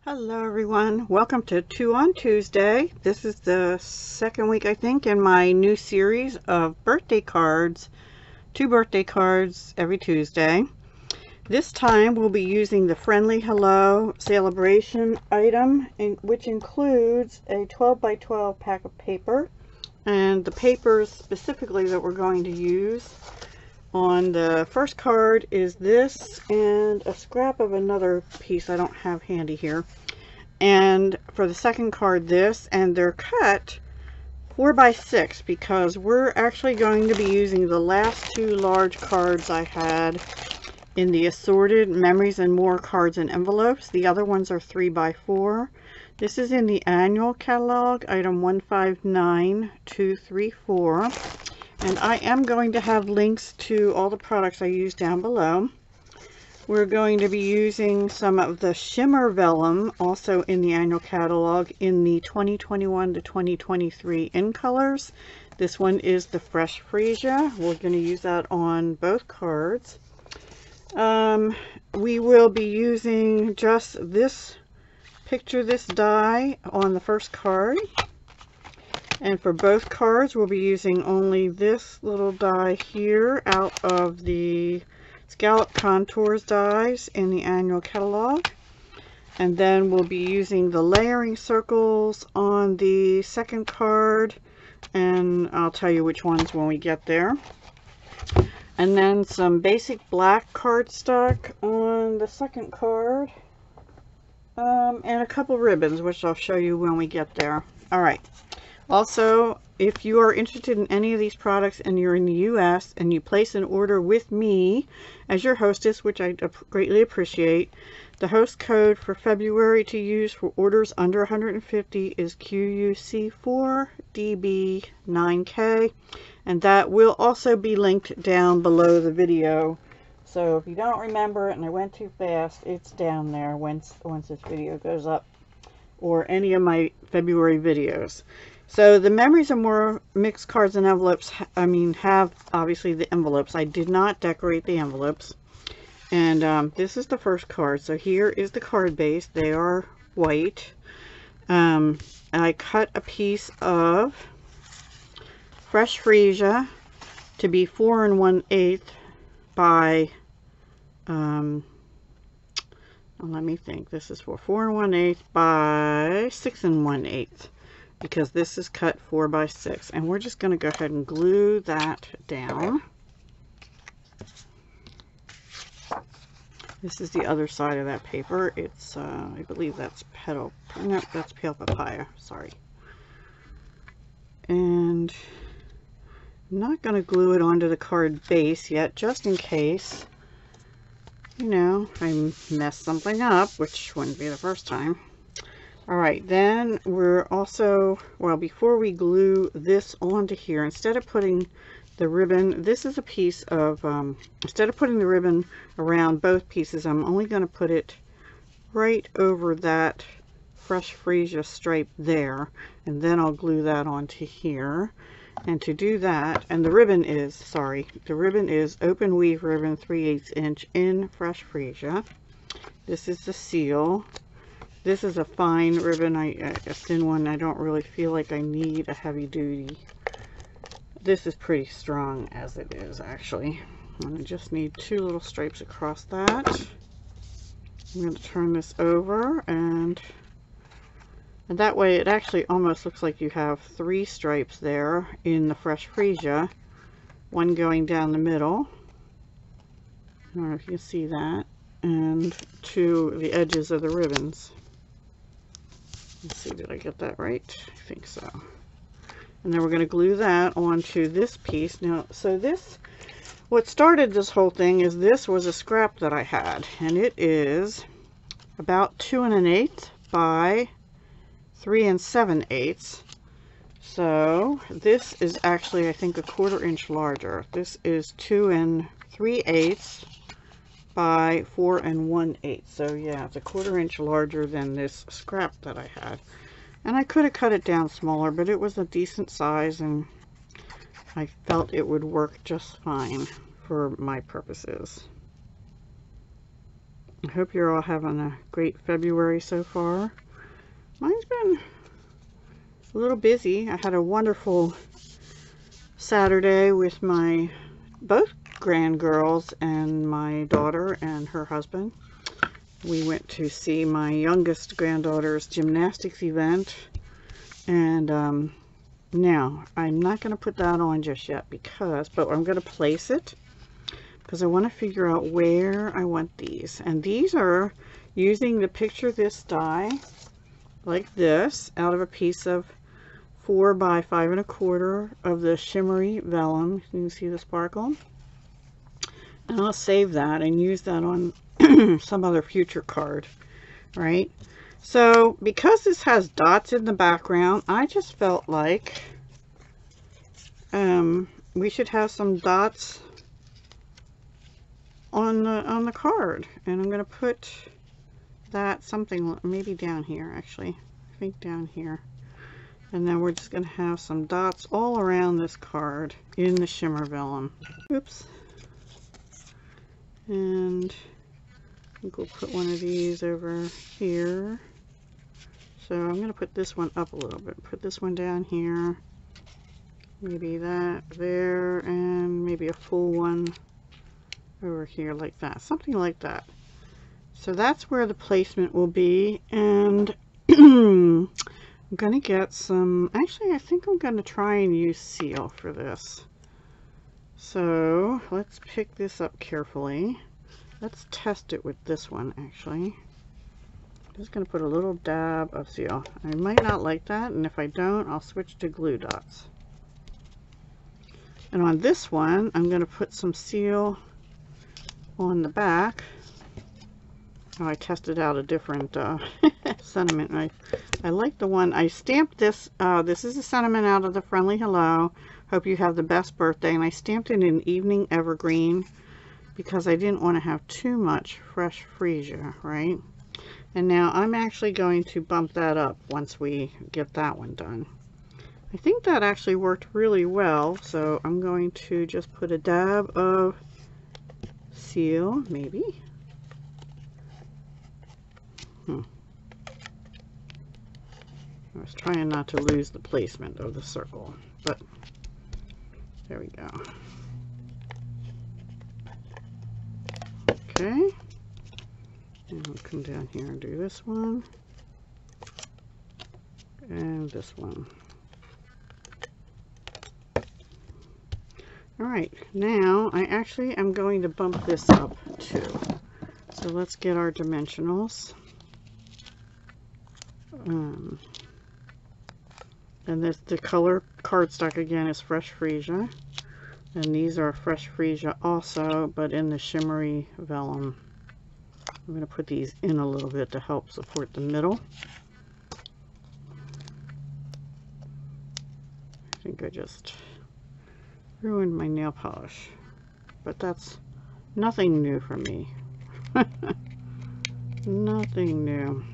Hello everyone, welcome to 2 on Tuesday. This is the second week I think in my new series of birthday cards. 2 birthday cards every Tuesday. This time we'll be using the Friendly Hello Celebration item, which includes a 12 by 12 pack of paper. And the papers specifically that we're going to use on the first card is this and a scrap of another piece I don't have handy here. And for the second card, this, and they're cut 4 by 6 because we're actually going to be using the last 2 large cards I had in the assorted Memories and More cards and envelopes. The other ones are 3 by 4. This is in the annual catalog, item 159234. And I am going to have links to all the products I use down below. We're going to be using some of the shimmer vellum, also in the annual catalog, in the 2021 to 2023 in colors. This one is the Fresh Freesia. We're going to use that on both cards. We will be using just this picture, this die on the first card. And for both cards, we'll be using only this little die here out of the Scallop Contours dies in the annual catalog. And then we'll be using the layering circles on the second card. And I'll tell you which ones when we get there. And then some basic black cardstock on the second card. And a couple ribbons, which I'll show you when we get there. Alright. Also, if you are interested in any of these products and you're in the US and you place an order with me as your hostess, which I greatly appreciate, the host code for February to use for orders under 150 is QUC4DB9K, and that will also be linked down below the video. So if you don't remember it and I went too fast, it's down there once this video goes up, or any of my February videos. So the Memories and More mixed cards and envelopes, have obviously the envelopes. I did not decorate the envelopes. And this is the first card. So here is the card base. They are white. I cut a piece of Fresh Freesia to be 4 1/8 by, let me think. This is for 4 1/8 by 6 1/8. Because this is cut 4 by 6, and we're just going to go ahead and glue that down. This is the other side of that paper. It's I believe that's pale papaya, sorry. And I'm not going to glue it onto the card base yet, just in case, you know, I mess something up, which wouldn't be the first time. Alright, then we're also, well, before we glue this onto here, instead of putting the ribbon, this is a piece of, instead of putting the ribbon around both pieces, I'm only going to put it right over that Fresh Freesia stripe there, and then I'll glue that onto here. And to do that, and the ribbon is, the ribbon is open weave ribbon 3/8 inch in Fresh Freesia. This is the seal. This is a fine ribbon, a thin one. I don't really feel like I need a heavy duty. This is pretty strong as it is, actually. And I just need 2 little stripes across that. I'm going to turn this over, and that way it actually almost looks like you have 3 stripes there in the Fresh Freesia. One going down the middle. I don't know if you can see that. And to the edges of the ribbons. Let's see, did I get that right? I think so. And then we're going to glue that onto this piece. Now, so this, what started this whole thing is this was a scrap that I had. And it is about 2 1/8 by 3 7/8. So this is actually, I think, a 1/4 inch larger. This is 2 3/8 by 4 1/8. So yeah, it's a 1/4 inch larger than this scrap that I had. And I could have cut it down smaller, but it was a decent size and I felt it would work just fine for my purposes. I hope you're all having a great February so far. Mine's been a little busy. I had a wonderful Saturday with my both grandgirls and my daughter and her husband. We went to see my youngest granddaughter's gymnastics event, and now I'm not going to put that on just yet but I'm going to place it because I want to figure out where I want these. And these are using the Picture This die like this out of a piece of 4 by 5 1/4 of the shimmery vellum. You can see the sparkle. And I'll save that and use that on some other future card, right? So because this has dots in the background, I just felt like we should have some dots on the card, and I'm going to put that something maybe down here, actually. I think down here. And then we're just going to have some dots all around this card in the shimmer vellum. Oops. And I think we'll put one of these over here. So I'm going to put this one up a little bit. Put this one down here. Maybe that there, and maybe a full one over here like that. Something like that. So that's where the placement will be. And I'm going to get some, actually I think I'm going to try and use seal for this. So let's pick this up carefully. Let's test it with this one actually. I'm just going to put a little dab of seal. I might not like that, and if I don't, I'll switch to glue dots. And on this one, I'm going to put some seal on the back. Oh, I tested out a different sentiment. I like the one. I stamped this. This is a sentiment out of the Friendly Hello. Hope you have the best birthday. And I stamped it in Evening Evergreen because I didn't want to have too much fresh freesia, right? And now I'm actually going to bump that up once we get that one done. I think that actually worked really well, so I'm going to just put a dab of seal, maybe. I was trying not to lose the placement of the circle, but there we go. Okay, and we'll come down here and do this one, and this one. Alright, now I actually am going to bump this up too. So let's get our dimensionals. And the color cardstock again is Fresh Freesia. And these are Fresh Freesia also, but in the shimmery vellum. I'm going to put these in a little bit to help support the middle. I think I just ruined my nail polish, but that's nothing new for me. Nothing new.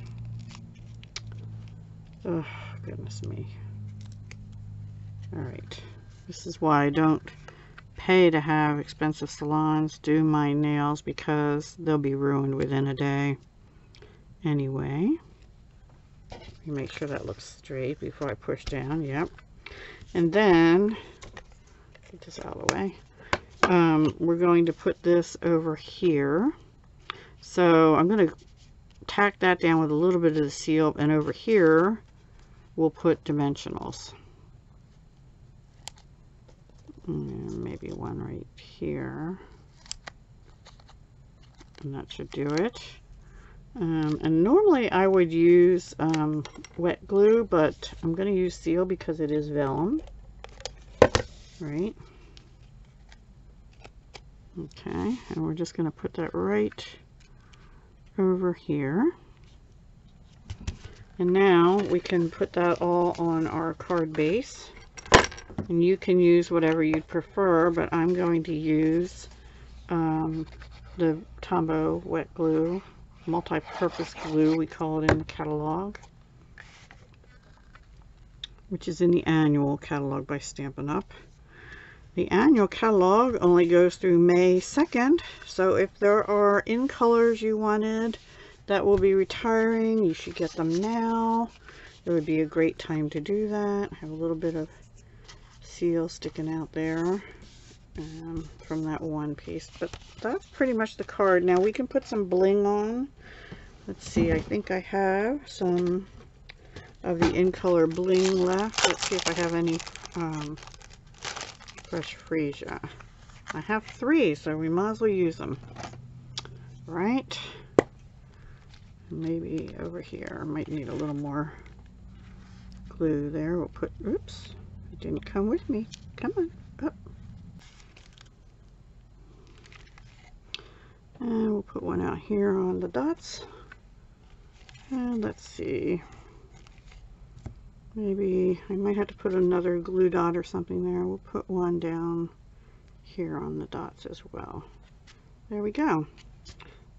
Oh, goodness me. Alright, this is why I don't pay to have expensive salons do my nails, because they'll be ruined within a day anyway. Let me make sure that looks straight before I push down. Yep. And then get this out of the way. We're going to put this over here. So I'm going to tack that down with a little bit of the seal, and over here we'll put dimensionals. And maybe one right here. And that should do it. And normally I would use wet glue, but I'm going to use seal because it is vellum. Right. Okay, and we're just going to put that right over here. And now we can put that all on our card base. And you can use whatever you'd prefer, but I'm going to use the Tombow wet glue, multi-purpose glue we call it in the catalog, which is in the annual catalog by Stampin' Up. The annual catalog only goes through May 2nd, so if there are in colors you wanted that will be retiring, you should get them now. It would be a great time to do that. I have a little bit of seal sticking out there from that one piece, but that's pretty much the card. Now we can put some bling on. Let's see, I think I have some of the in color bling left. Let's see if I have any fresh freesia. I have 3, so we might as well use them. Right? Maybe over here. I might need a little more glue there. We'll put, oops, it didn't come with me. Come on, up. And we'll put one out here on the dots. And let's see. Maybe I might have to put another glue dot or something there. We'll put one down here on the dots as well. There we go.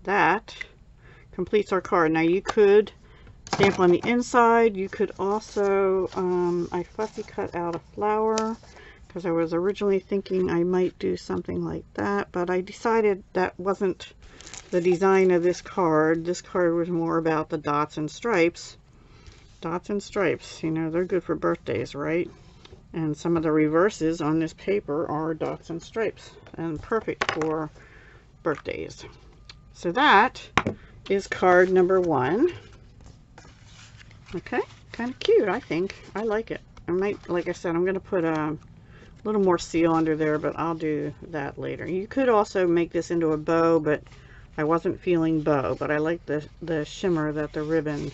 That completes our card. Now you could stamp on the inside. You could also, I fussy cut out a flower because I was originally thinking I might do something like that, but I decided that wasn't the design of this card. This card was more about the dots and stripes. Dots and stripes, you know, they're good for birthdays, right? And some of the reverses on this paper are dots and stripes and perfect for birthdays. So that is card number 1. Okay, kind of cute, I think. I like it. I might, like I said, I'm going to put a little more seal under there, but I'll do that later. You could also make this into a bow, but I wasn't feeling bow, but I like the shimmer that the ribbon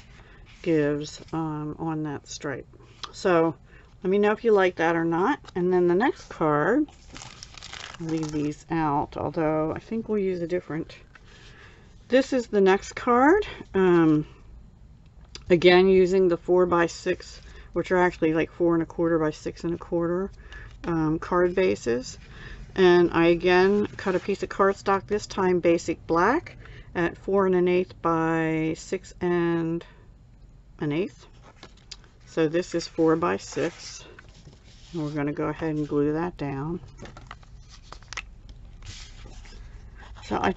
gives on that stripe. So let me know if you like that or not. And then the next card, I'll leave these out, although I think we'll use a different. This is the next card. Again, using the 4x6, which are actually like 4 1/4 by 6 1/4 card bases. And I again cut a piece of cardstock, this time basic black, at 4 1/8 by 6 1/8. So this is 4 by 6. And we're going to go ahead and glue that down. So I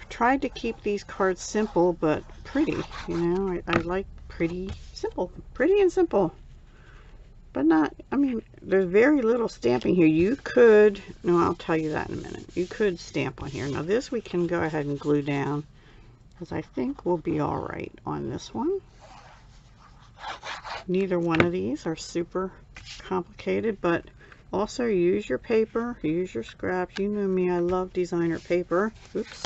tried to keep these cards simple but pretty. You know, I like pretty and simple. But not, I mean, there's very little stamping here. You could, no, I'll tell you that in a minute. You could stamp on here. Now this we can go ahead and glue down, because I think we'll be all right on this one. Neither one of these are super complicated, but also use your paper, use your scraps. You know me, I love designer paper. Oops.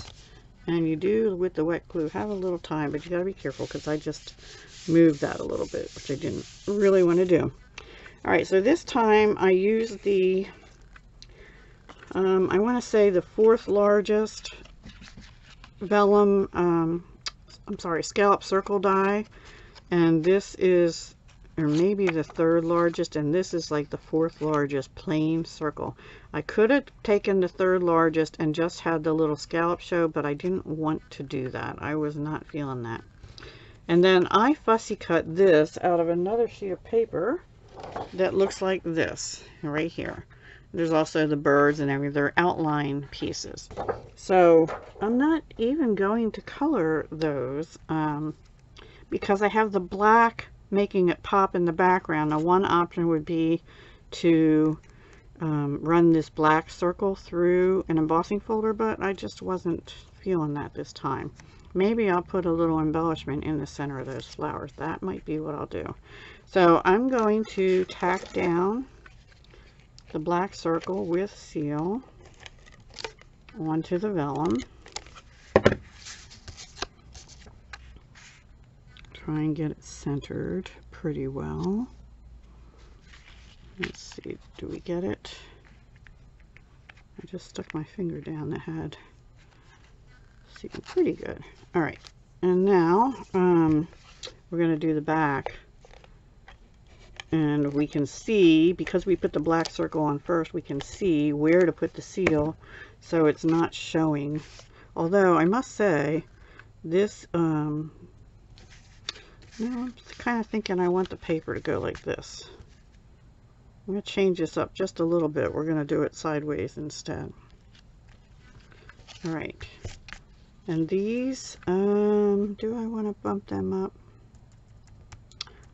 And you do with the wet glue have a little time, but you got to be careful because I just moved that a little bit, which I didn't really want to do. All right, so this time I used the, I want to say the 4th largest vellum, I'm sorry, scallop circle die. And this is, or maybe the 3rd largest, and this is like the 4th largest plain circle. I could have taken the 3rd largest and just had the little scallop show, but I didn't want to do that. I was not feeling that. And then I fussy cut this out of another sheet of paper that looks like this right here. There's also the birds and everything. They're outline pieces. So I'm not even going to color those because I have the black making it pop in the background. Now one option would be to run this black circle through an embossing folder, but I just wasn't feeling that this time. Maybe I'll put a little embellishment in the center of those flowers. That might be what I'll do. So I'm going to tack down the black circle with seal onto the vellum. Try and get it centered pretty well. Let's see, do we get it? I just stuck my finger down the head. See, pretty good. All right, and now we're going to do the back. And we can see, because we put the black circle on first, we can see where to put the seal so it's not showing. Although I must say, this, no, I'm kind of thinking I want the paper to go like this. I'm going to change this up just a little bit. We're going to do it sideways instead. All right. And these, do I want to bump them up?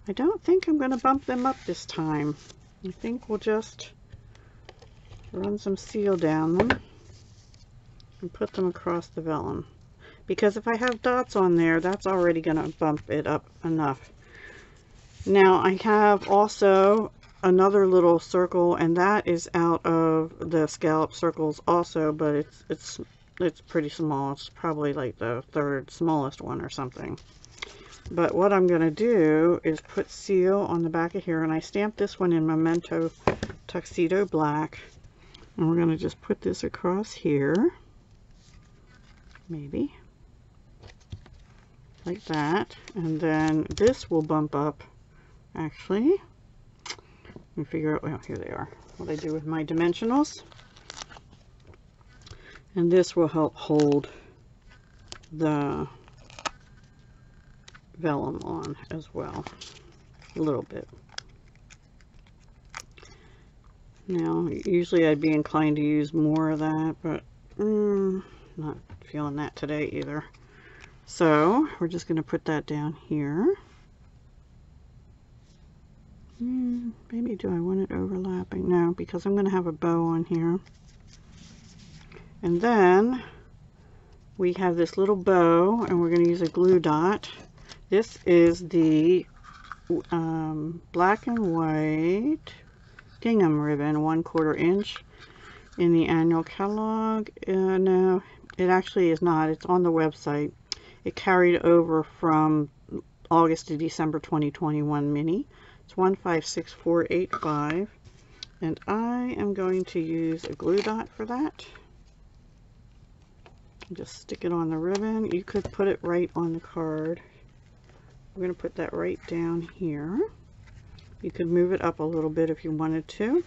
I don't think I'm going to bump them up this time. I think we'll just run some seal down them and put them across the vellum. Because if I have dots on there, that's already going to bump it up enough. Now I have also another little circle, and that is out of the scallop circles also, but it's pretty small. It's probably like the third smallest one or something. But what I'm going to do is put seal on the back of here, and I stamped this one in Memento Tuxedo Black. And we're going to just put this across here, maybe, like that. And then this will bump up, actually. Let me figure out, well, here they are, what I do with my dimensionals. And this will help hold the vellum on as well, a little bit. Now, usually I'd be inclined to use more of that, but not feeling that today either. So we're just going to put that down here. Maybe do I want it overlapping? No, because I'm going to have a bow on here. And then we have this little bow, and we're going to use a glue dot. This is the black and white gingham ribbon, 1/4 inch in the annual catalog. No, it actually is not. It's on the website. It carried over from August to December 2021 mini. It's 156485, and I am going to use a glue dot for that. Just stick it on the ribbon. You could put it right on the card. We're going to put that right down here. You could move it up a little bit if you wanted to.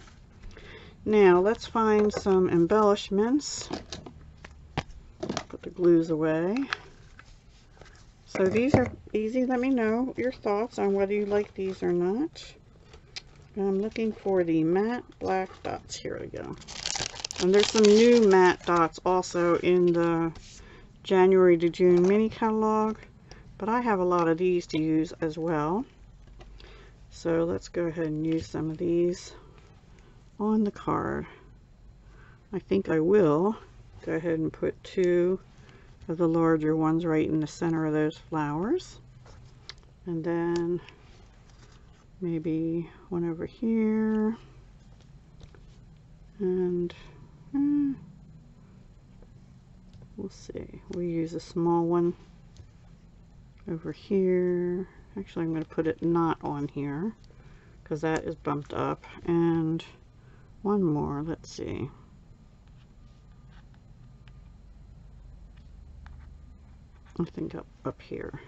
Now let's find some embellishments. Put the glues away. So these are easy. Let me know your thoughts on whether you like these or not. I'm looking for the matte black dots. Here we go. And there's some new matte dots also in the January to June mini catalog, but I have a lot of these to use as well. So let's go ahead and use some of these on the card. I think I will go ahead and put 2 of the larger ones right in the center of those flowers, and then maybe one over here, and we'll see. We'll use a small one over here. Actually, I'm going to put it not on here because that is bumped up. And one more. Let's see. I think up here.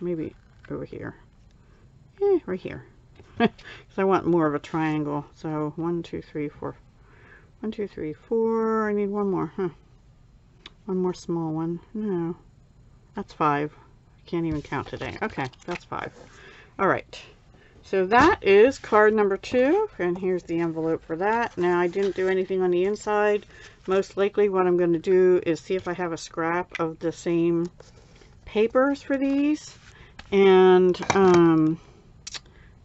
Maybe over here. Right here. Because I want more of a triangle. So 1, 2, 3, 4. 1, 2, 3, 4. I need one more. One more small one. No. That's 5. I can't even count today. Okay, that's 5. All right. So that is card number 2. And here's the envelope for that. Now, I didn't do anything on the inside. Most likely what I'm going to do is see if I have a scrap of the same papers for these. And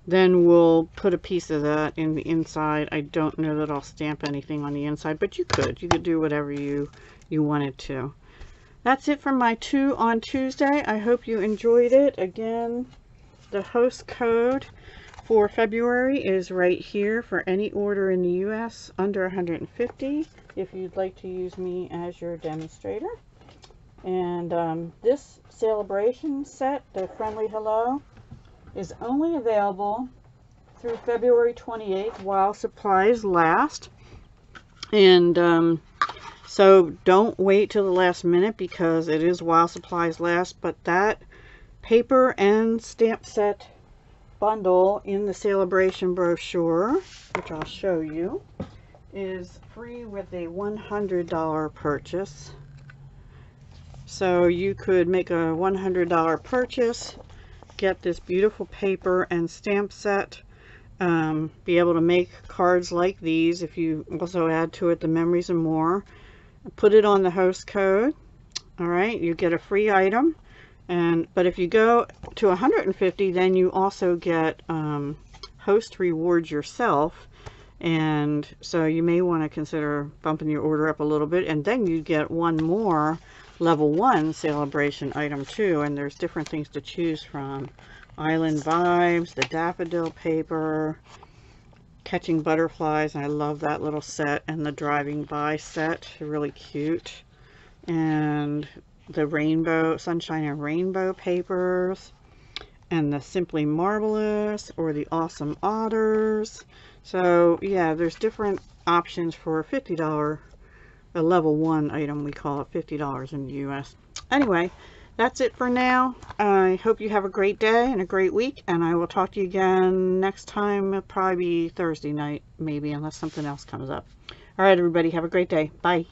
then we'll put a piece of that in the inside. I don't know that I'll stamp anything on the inside, but you could do whatever you wanted to. That's it for my 2 on Tuesday. I hope you enjoyed it. Again, the host code for February is right here for any order in the US under 150 if you'd like to use me as your demonstrator. And this Sale-a-Bration set, the Friendly Hello, is only available through February 28th while supplies last. And so don't wait till the last minute because it is while supplies last. But that paper and stamp set bundle in the Sale-a-Bration brochure, which I'll show you, is free with a $100 purchase. So you could make a $100 purchase, get this beautiful paper and stamp set, be able to make cards like these if you also add to it the memories and more. Put it on the host code. All right, you get a free item. But if you go to 150, then you also get host rewards yourself. And so you may want to consider bumping your order up a little bit, and then you get one more level 1 Sale-a-Bration item too. And there's different things to choose from. Island Vibes, the daffodil paper, catching butterflies, and I love that little set, and the driving by set, really cute, and the rainbow, sunshine and rainbow papers, and the Simply Marvelous or the Awesome Otters. So yeah, there's different options for a $50, a level 1 item. We call it $50 in the US. Anyway, that's it for now. I hope you have a great day and a great week, and I will talk to you again next time. It'll probably be Thursday night, maybe, unless something else comes up. All right, everybody, have a great day. Bye.